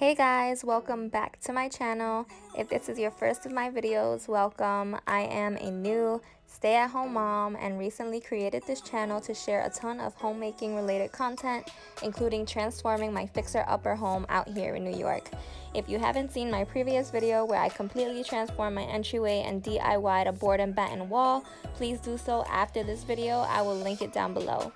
Hey guys, welcome back to my channel. If this is your first of my videos, welcome. I am a new stay-at-home mom and recently created this channel to share a ton of homemaking related content, including transforming my fixer-upper home out here in New York. If you haven't seen my previous video where I completely transformed my entryway and DIY'd a board and batten wall, please do so after this video. I will link it down below.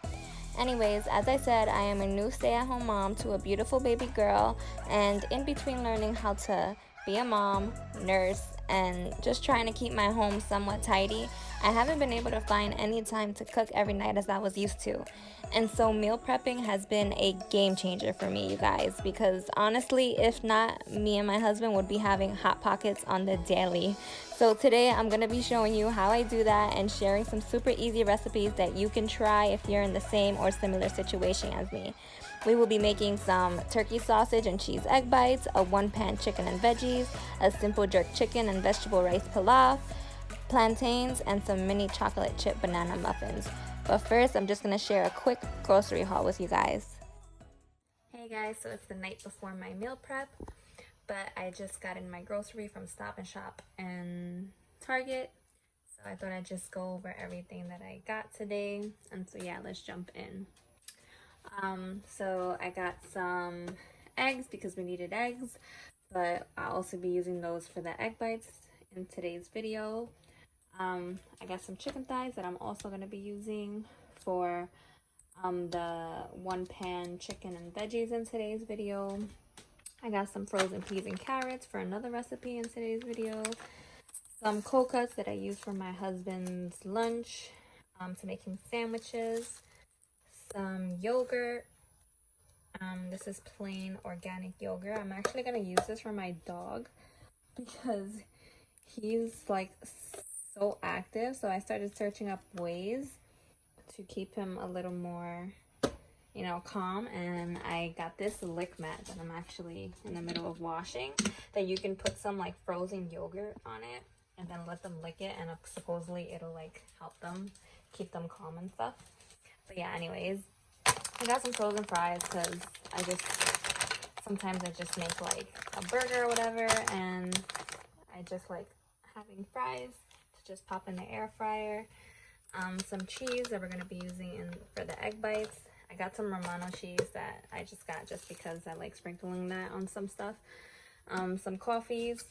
Anyways, as I said, I am a new stay-at-home mom to a beautiful baby girl, and in between learning how to be a mom, nurse, and just trying to keep my home somewhat tidy, I haven't been able to find any time to cook every night as I was used to. And so meal prepping has been a game changer for me, you guys, because honestly, if not, me and my husband would be having hot pockets on the daily. So today I'm going to be showing you how I do that and sharing some super easy recipes that you can try if you're in the same or similar situation as me. We will be making some turkey sausage and cheese egg bites, a one-pan chicken and veggies, a simple jerk chicken and vegetable rice pilaf, plantains, and some mini chocolate chip banana muffins. But first, I'm just going to share a quick grocery haul with you guys. Hey guys, so it's the night before my meal prep, but I just got in my grocery from Stop and Shop and Target. So I thought I'd just go over everything that I got today. And so yeah, let's jump in. So I got some eggs because we needed eggs, but I'll also be using those for the egg bites in today's video. I got some chicken thighs that I'm also going to be using for the one pan chicken and veggies in today's video. I got some frozen peas and carrots for another recipe in today's video. Some cold cuts that I use for my husband's lunch to make him sandwiches. Some yogurt. This is plain organic yogurt. I'm actually going to use this for my dog because he's like so active. So I started searching up ways to keep him a little more, you know, calm, and I got this lick mat that I'm actually in the middle of washing that you can put some like frozen yogurt on it and then let them lick it, and supposedly it'll like help them keep them calm and stuff. But yeah, anyways, I got some frozen fries because sometimes I just make like a burger or whatever, and I just like having fries to just pop in the air fryer. Some cheese that we're going to be using for the egg bites. I got some Romano cheese that I just got just because I like sprinkling that on some stuff. Some coffees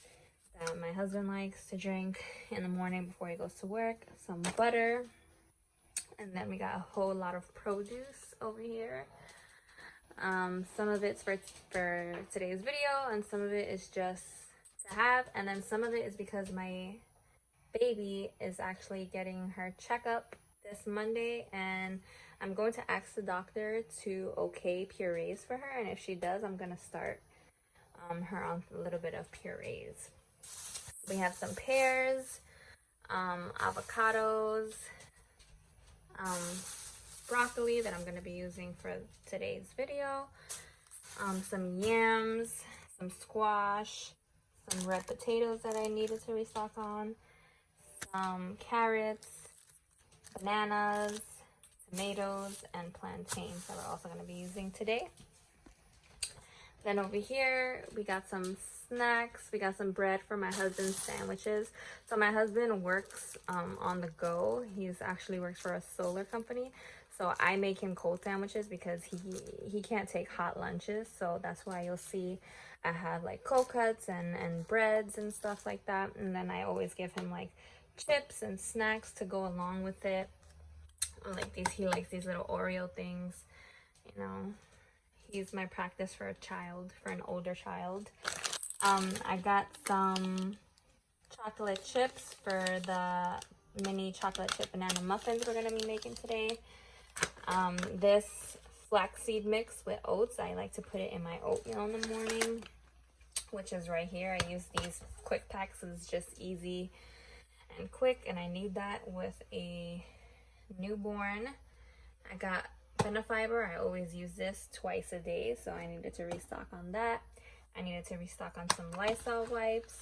that my husband likes to drink in the morning before he goes to work. Some butter. And then we got a whole lot of produce over here. Some of it's for today's video, and some of it is just to have. And then some of it is because my baby is actually getting her checkup this Monday, and I'm going to ask the doctor to okay purees for her, and if she does, I'm going to start her on a little bit of purees. We have some pears, avocados, broccoli that I'm going to be using for today's video, some yams, some squash, some red potatoes that I needed to restock on, some carrots, bananas, tomatoes, and plantains that we're also going to be using today. Then over here, we got some snacks. We got some bread for my husband's sandwiches. So my husband works on the go. He's actually works for a solar company. So I make him cold sandwiches because he can't take hot lunches. So that's why you'll see I have like cold cuts and breads and stuff like that. And then I always give him like chips and snacks to go along with it. Like these, he likes these little Oreo things, you know. He's my practice for a child, for an older child. I got some chocolate chips for the mini chocolate chip banana muffins we're going to be making today. This flaxseed mix with oats, I like to put it in my oatmeal in the morning, which is right here. I use these quick packs, so it's just easy and quick, and I need that with a newborn. I got Benefiber. I always use this twice a day, so I needed to restock on that. I needed to restock on some Lysol wipes.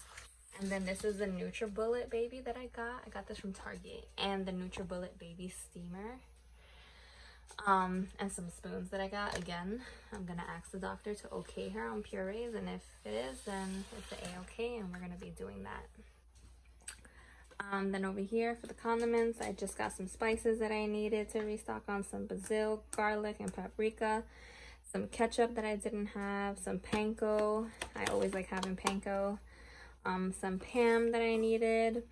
And then this is the NutriBullet baby that I got. I got this from Target. And the NutriBullet baby steamer. And some spoons that I got. Again, I'm gonna ask the doctor to okay her on purees, and if it is, then it's the A-okay, and we're gonna be doing that. Then over here for the condiments, I just got some spices that I needed to restock on, some basil, garlic, and paprika, some ketchup that I didn't have, some panko. I always like having panko. Some Pam that I needed,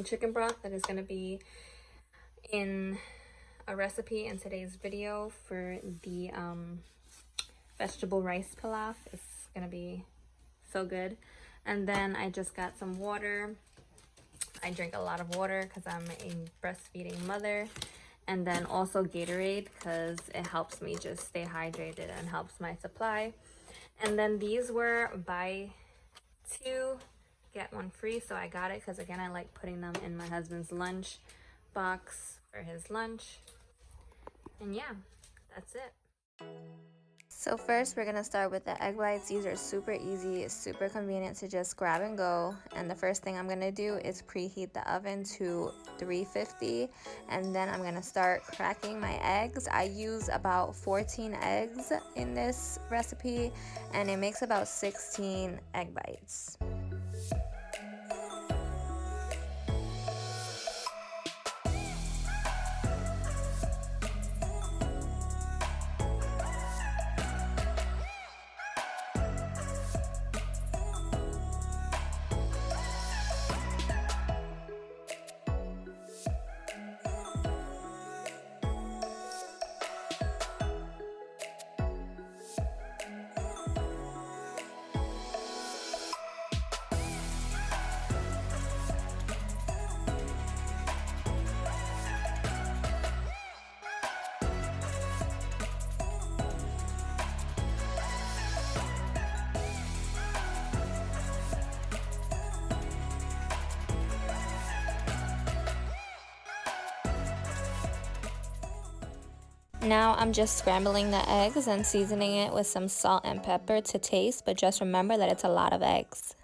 chicken broth that is gonna be in a recipe in today's video for the vegetable rice pilaf. It's gonna be so good. And then I just got some water. I drink a lot of water because I'm a breastfeeding mother. And then also Gatorade because it helps me just stay hydrated and helps my supply. And then these were buy 2 get 1 free, so I got it because again I like putting them in my husband's lunch box for his lunch. And yeah, that's it. So first we're gonna start with the egg whites. These are super easy, it's super convenient to just grab and go. And the first thing I'm gonna do is preheat the oven to 350, and then I'm gonna start cracking my eggs. I use about 14 eggs in this recipe, and it makes about 16 egg bites. Now I'm just scrambling the eggs and seasoning it with some salt and pepper to taste, but just remember that it's a lot of eggs.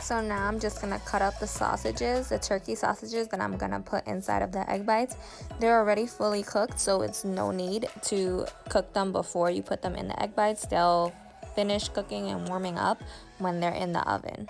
So now I'm just gonna cut up the sausages, the turkey sausages that I'm gonna put inside of the egg bites. They're already fully cooked, so it's no need to cook them before you put them in the egg bites. They'll finish cooking and warming up when they're in the oven.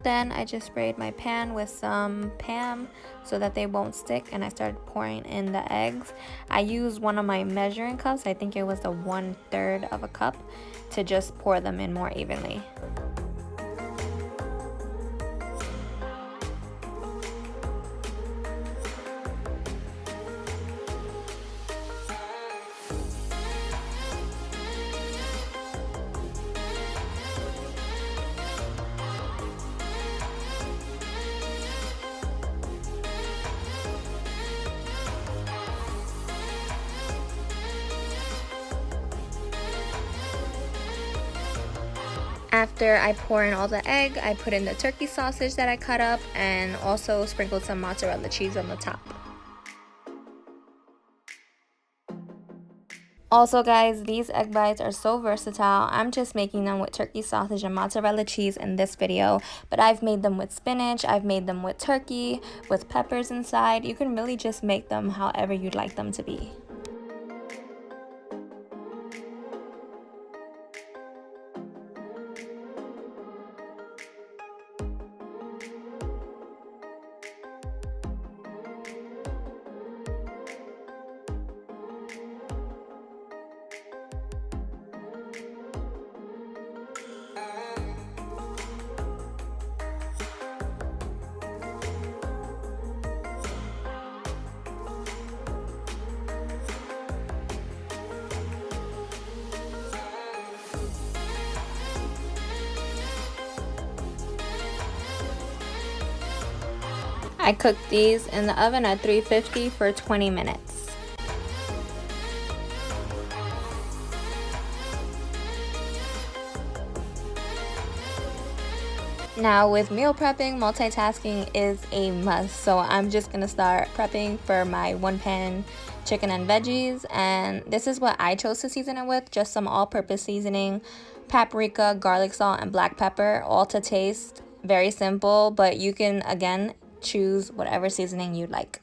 Then I just sprayed my pan with some Pam so that they won't stick, and I started pouring in the eggs. I used one of my measuring cups, I think it was the 1/3 of a cup, to just pour them in more evenly. After I pour in all the egg, I put in the turkey sausage that I cut up and also sprinkled some mozzarella cheese on the top. Also guys, these egg bites are so versatile. I'm just making them with turkey sausage and mozzarella cheese in this video, but I've made them with spinach, I've made them with turkey, with peppers inside. You can really just make them however you'd like them to be. I cooked these in the oven at 350 for 20 minutes. Now with meal prepping, multitasking is a must. So I'm just gonna start prepping for my 1-pan chicken and veggies. And this is what I chose to season it with, just some all-purpose seasoning, paprika, garlic salt, and black pepper, all to taste. Very simple, but you can, again, choose whatever seasoning you like.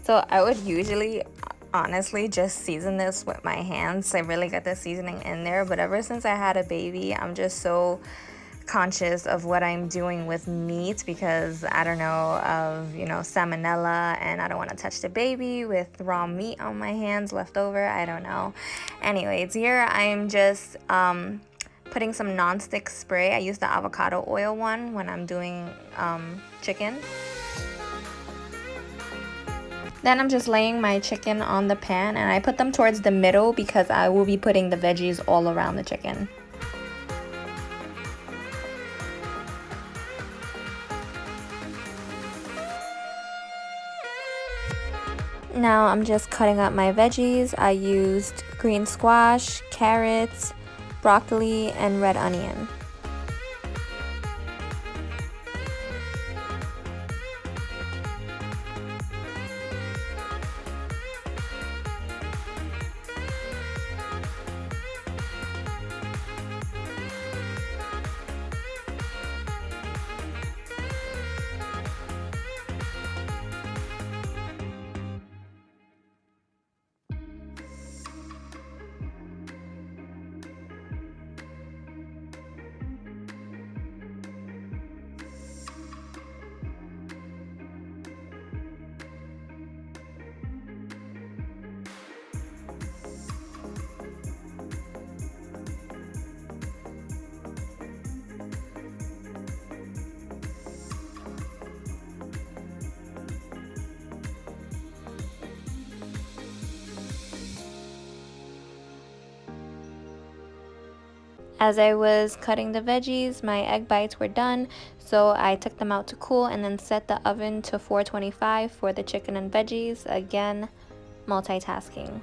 So I would usually, honestly, just season this with my hands. I really got the seasoning in there, but ever since I had a baby, I'm just so conscious of what I'm doing with meat because I don't know, of, you know, salmonella, and I don't want to touch the baby with raw meat on my hands left over. I don't know. Anyways, here I'm just putting some non-stick spray. I use the avocado oil one when I'm doing chicken. Then I'm just laying my chicken on the pan, and I put them towards the middle because I will be putting the veggies all around the chicken. Now I'm just cutting up my veggies. I used green squash, carrots, broccoli, and red onion. As I was cutting the veggies, my egg bites were done, so I took them out to cool and then set the oven to 425 for the chicken and veggies. Again, multitasking.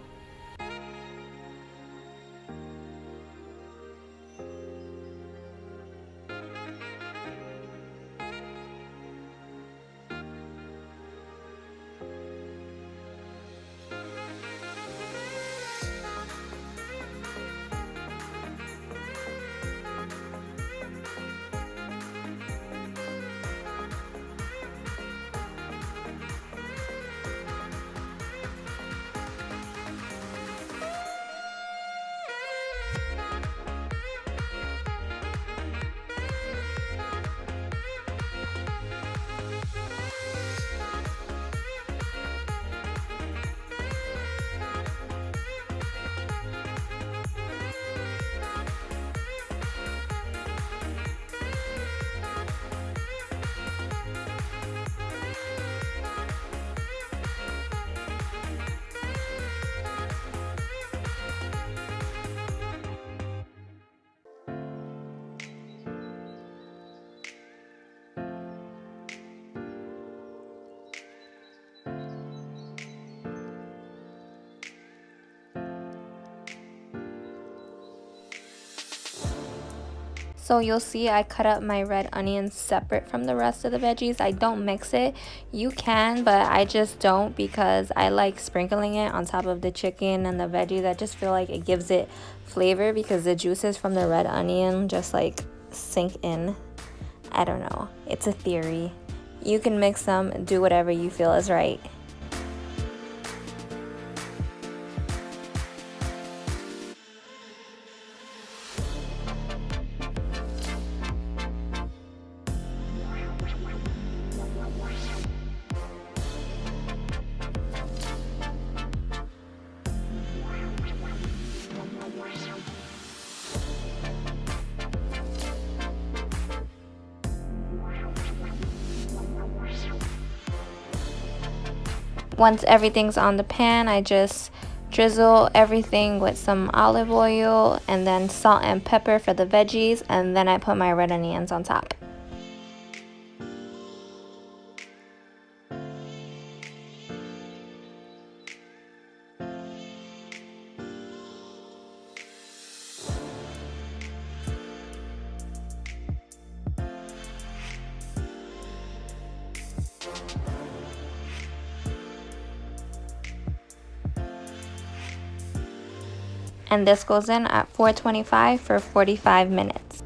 So you'll see I cut up my red onions separate from the rest of the veggies. I don't mix it. You can, but I just don't because I like sprinkling it on top of the chicken and the veggies. I just feel like it gives it flavor because the juices from the red onion just like sink in. I don't know. It's a theory. You can mix them, do whatever you feel is right. Once everything's on the pan, I just drizzle everything with some olive oil and then salt and pepper for the veggies, and then I put my red onions on top. And this goes in at 425 for 45 minutes.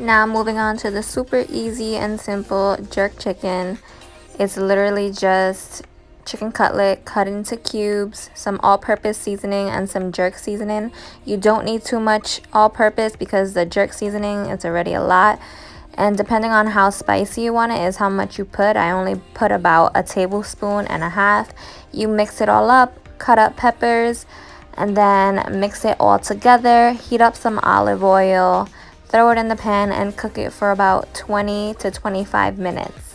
Now moving on to the super easy and simple jerk chicken. It's literally just chicken cutlet cut into cubes, some all-purpose seasoning, and some jerk seasoning. You don't need too much all-purpose because the jerk seasoning is already a lot. And depending on how spicy you want it is how much you put. I only put about a tablespoon and a half. You mix it all up, cut up peppers, and then mix it all together. Heat up some olive oil, throw it in the pan, and cook it for about 20 to 25 minutes.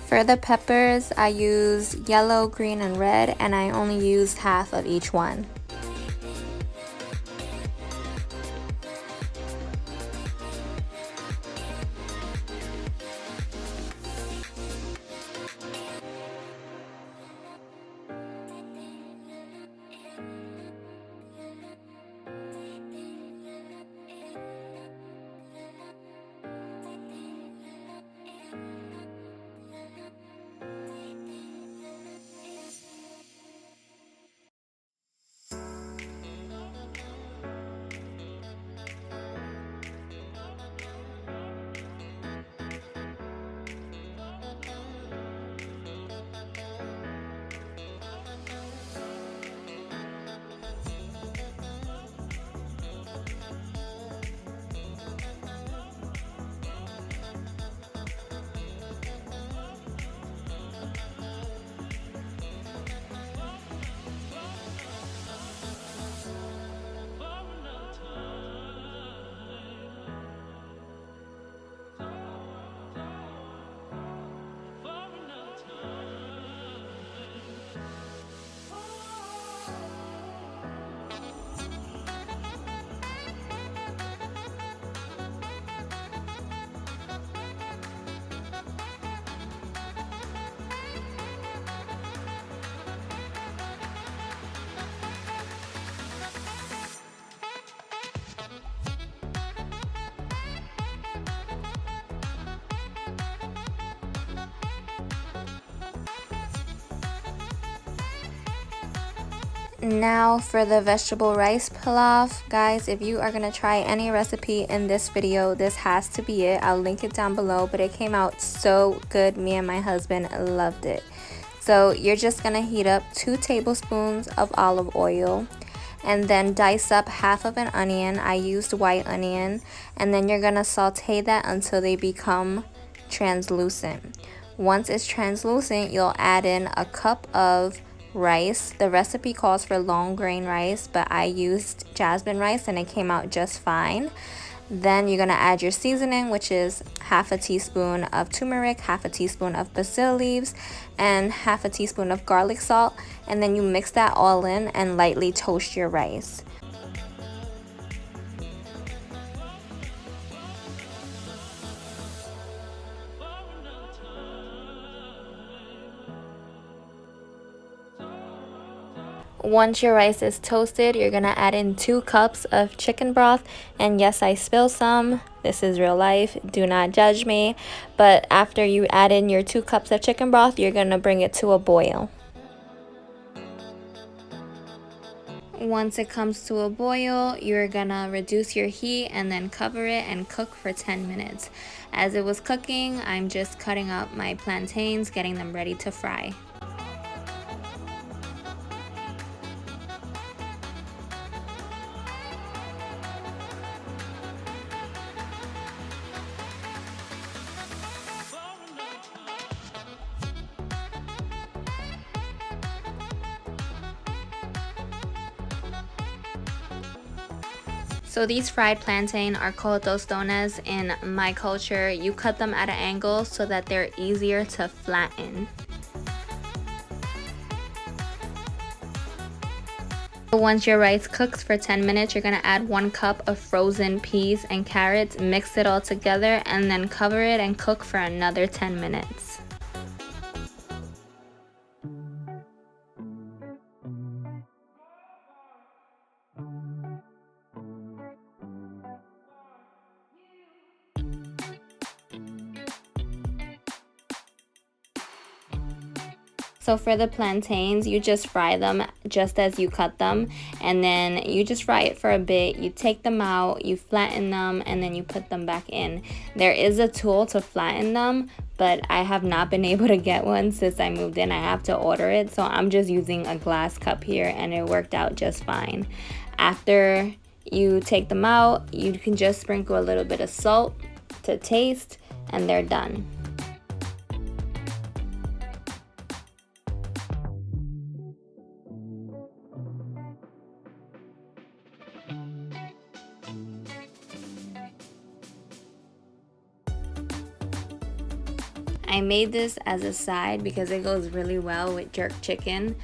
For the peppers, I use yellow, green, and red, and I only used half of each one. Now for the vegetable rice pilaf. Guys, if you are going to try any recipe in this video, this has to be it. I'll link it down below, but it came out so good. Me and my husband loved it. So you're just going to heat up 2 tablespoons of olive oil and then dice up half of an onion. I used white onion, and then you're going to saute that until they become translucent. Once it's translucent, you'll add in a cup of rice. The recipe calls for long grain rice, but I used jasmine rice and it came out just fine. Then you're going to add your seasoning, which is half a teaspoon of turmeric, half a teaspoon of basil leaves, and half a teaspoon of garlic salt. And then you mix that all in and lightly toast your rice. Once your rice is toasted, you're going to add in 2 cups of chicken broth. And yes, I spilled some. This is real life. Do not judge me. But after you add in your 2 cups of chicken broth, you're going to bring it to a boil. Once it comes to a boil, you're going to reduce your heat and then cover it and cook for 10 minutes. As it was cooking, I'm just cutting up my plantains, getting them ready to fry. So these fried plantain are called tostones in my culture. You cut them at an angle so that they're easier to flatten. Once your rice cooks for 10 minutes, you're going to add 1 cup of frozen peas and carrots, mix it all together, and then cover it and cook for another 10 minutes. So for the plantains, you just fry them just as you cut them, and then you just fry it for a bit. You take them out, you flatten them, and then you put them back in. There is a tool to flatten them, but I have not been able to get one since I moved in. I have to order it, so I'm just using a glass cup here, and it worked out just fine. After you take them out, you can just sprinkle a little bit of salt to taste, and they're done. I made this as a side because it goes really well with jerk chicken,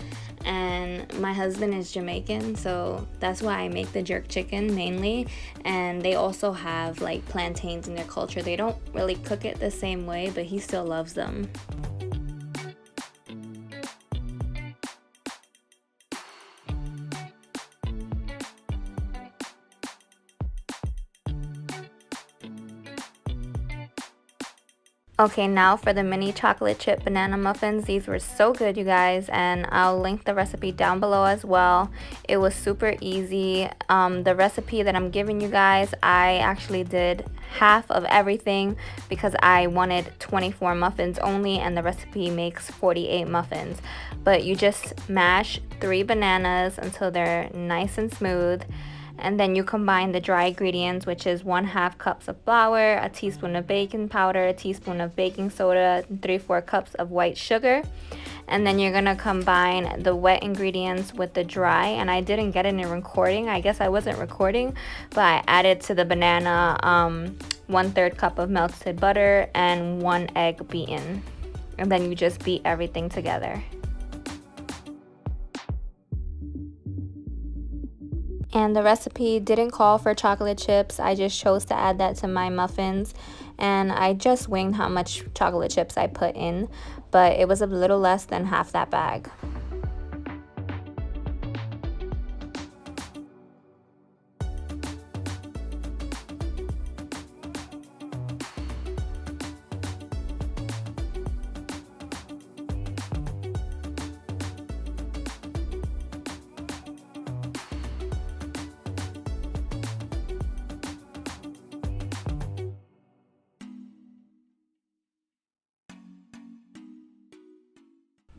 and my husband is Jamaican, so that's why I make the jerk chicken mainly. And they also have like plantains in their culture. They don't really cook it the same way, but he still loves them. Okay, now for the mini chocolate chip banana muffins. These were so good, you guys, and I'll link the recipe down below as well. It was super easy. The recipe that I'm giving you guys, I actually did half of everything because I wanted 24 muffins only, and the recipe makes 48 muffins. But you just mash 3 bananas until they're nice and smooth. And then you combine the dry ingredients, which is 1/2 cups of flour, a teaspoon of baking powder, a teaspoon of baking soda, and 3/4 cups of white sugar. And then you're gonna combine the wet ingredients with the dry. And I didn't get it in recording. I guess I wasn't recording, but I added to the banana 1/3 cup of melted butter and 1 egg beaten. And then you just beat everything together. And the recipe didn't call for chocolate chips. I just chose to add that to my muffins. And I just winged how much chocolate chips I put in, but it was a little less than half that bag.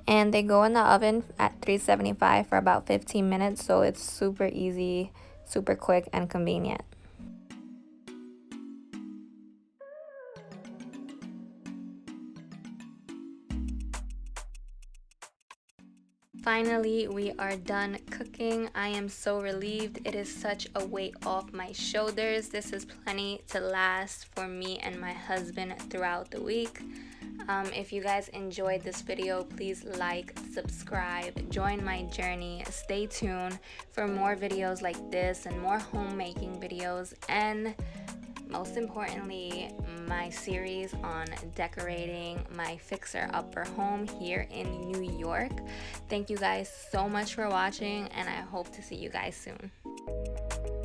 And they go in the oven at 375 for about 15 minutes, so it's super easy, super quick, and convenient. Finally, we are done cooking. I am so relieved. It is such a weight off my shoulders. This is plenty to last for me and my husband throughout the week. If you guys enjoyed this video, please like, subscribe, join my journey. Stay tuned for more videos like this and more homemaking videos, and most importantly, my series on decorating my fixer-upper home here in New York. Thank you guys so much for watching, and I hope to see you guys soon.